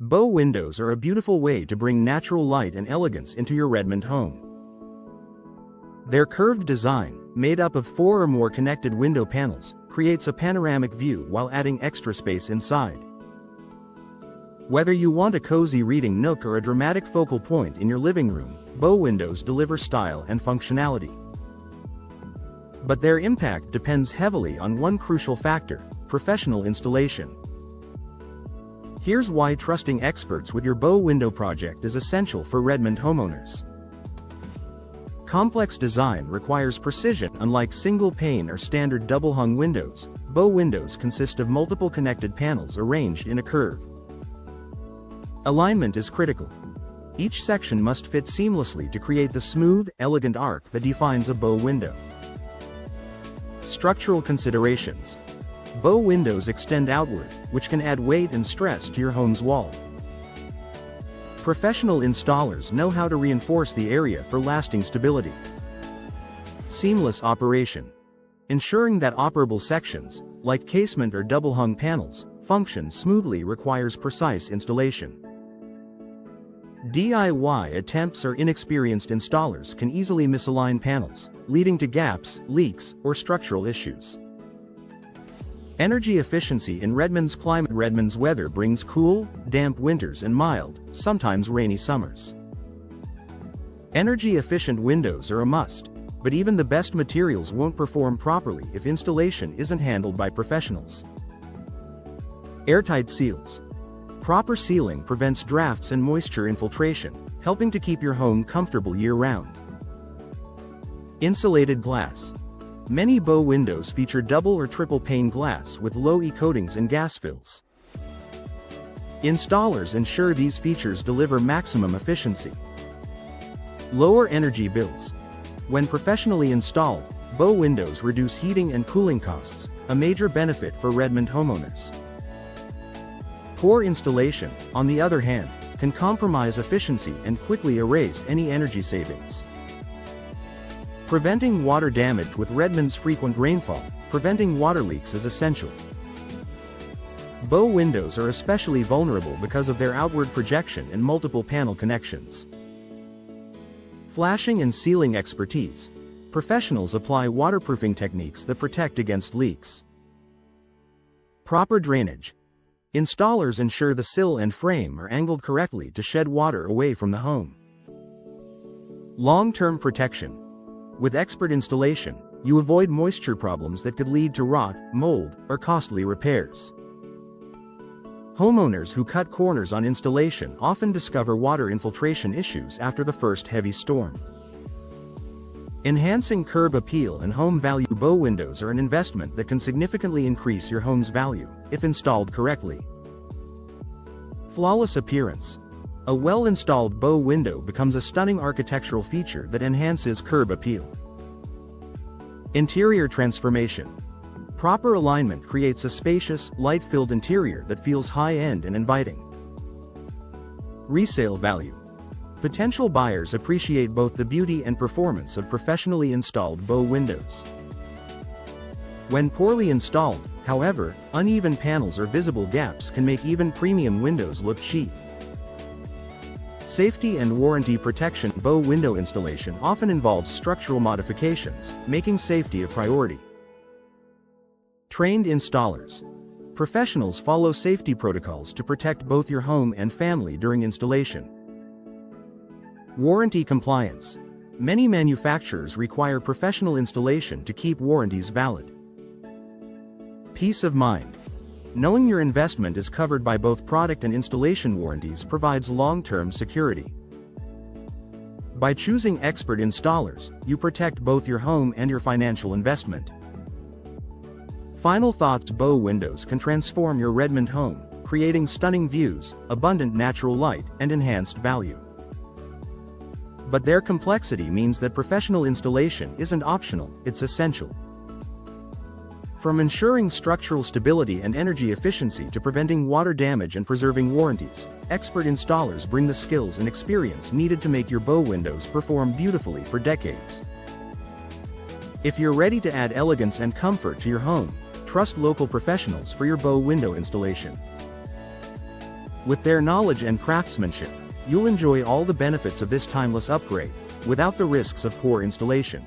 Bow windows are a beautiful way to bring natural light and elegance into your Redmond home. Their curved design, made up of 4 or more connected window panels, creates a panoramic view while adding extra space inside. Whether you want a cozy reading nook or a dramatic focal point in your living room, bow windows deliver style and functionality. But their impact depends heavily on one crucial factor: professional installation. Here's why trusting experts with your bow window project is essential for Redmond homeowners. Complex design requires precision. Unlike single-pane or standard double-hung windows, bow windows consist of multiple connected panels arranged in a curve. Alignment is critical. Each section must fit seamlessly to create the smooth, elegant arc that defines a bow window. Structural considerations. Bow windows extend outward, which can add weight and stress to your home's wall. Professional installers know how to reinforce the area for lasting stability. Seamless operation. Ensuring that operable sections, like casement or double-hung panels, function smoothly requires precise installation. DIY attempts or inexperienced installers can easily misalign panels, leading to gaps, leaks, or structural issues. Energy efficiency in Redmond's climate. Redmond's weather brings cool, damp winters and mild, sometimes rainy summers. Energy-efficient windows are a must, but even the best materials won't perform properly if installation isn't handled by professionals. Airtight seals. Proper sealing prevents drafts and moisture infiltration, helping to keep your home comfortable year-round. Insulated glass. Many bow windows feature double or triple pane glass with low E coatings and gas fills. Installers ensure these features deliver maximum efficiency. Lower energy bills. When professionally installed, bow windows reduce heating and cooling costs, a major benefit for Redmond homeowners. Poor installation, on the other hand, can compromise efficiency and quickly erase any energy savings. Preventing water damage. With Redmond's frequent rainfall, preventing water leaks is essential. Bow windows are especially vulnerable because of their outward projection and multiple panel connections. Flashing and sealing expertise. Professionals apply waterproofing techniques that protect against leaks. Proper drainage. Installers ensure the sill and frame are angled correctly to shed water away from the home. Long-term protection. With expert installation, you avoid moisture problems that could lead to rot, mold, or costly repairs. Homeowners who cut corners on installation often discover water infiltration issues after the first heavy storm. Enhancing curb appeal and home value. Bow windows are an investment that can significantly increase your home's value, if installed correctly. Flawless appearance. A well-installed bow window becomes a stunning architectural feature that enhances curb appeal. Interior transformation. Proper alignment creates a spacious, light-filled interior that feels high-end and inviting. Resale value. Potential buyers appreciate both the beauty and performance of professionally installed bow windows. When poorly installed, however, uneven panels or visible gaps can make even premium windows look cheap. Safety and warranty protection. Bow window installation often involves structural modifications, making safety a priority. Trained installers. Professionals follow safety protocols to protect both your home and family during installation. Warranty compliance. Many manufacturers require professional installation to keep warranties valid. Peace of mind. Knowing your investment is covered by both product and installation warranties provides long-term security. By choosing expert installers, you protect both your home and your financial investment. Final thoughts. Bow windows can transform your Redmond home, creating stunning views, abundant natural light, and enhanced value. But their complexity means that professional installation isn't optional, it's essential. From ensuring structural stability and energy efficiency to preventing water damage and preserving warranties, expert installers bring the skills and experience needed to make your bow windows perform beautifully for decades. If you're ready to add elegance and comfort to your home, trust local professionals for your bow window installation. With their knowledge and craftsmanship, you'll enjoy all the benefits of this timeless upgrade, without the risks of poor installation.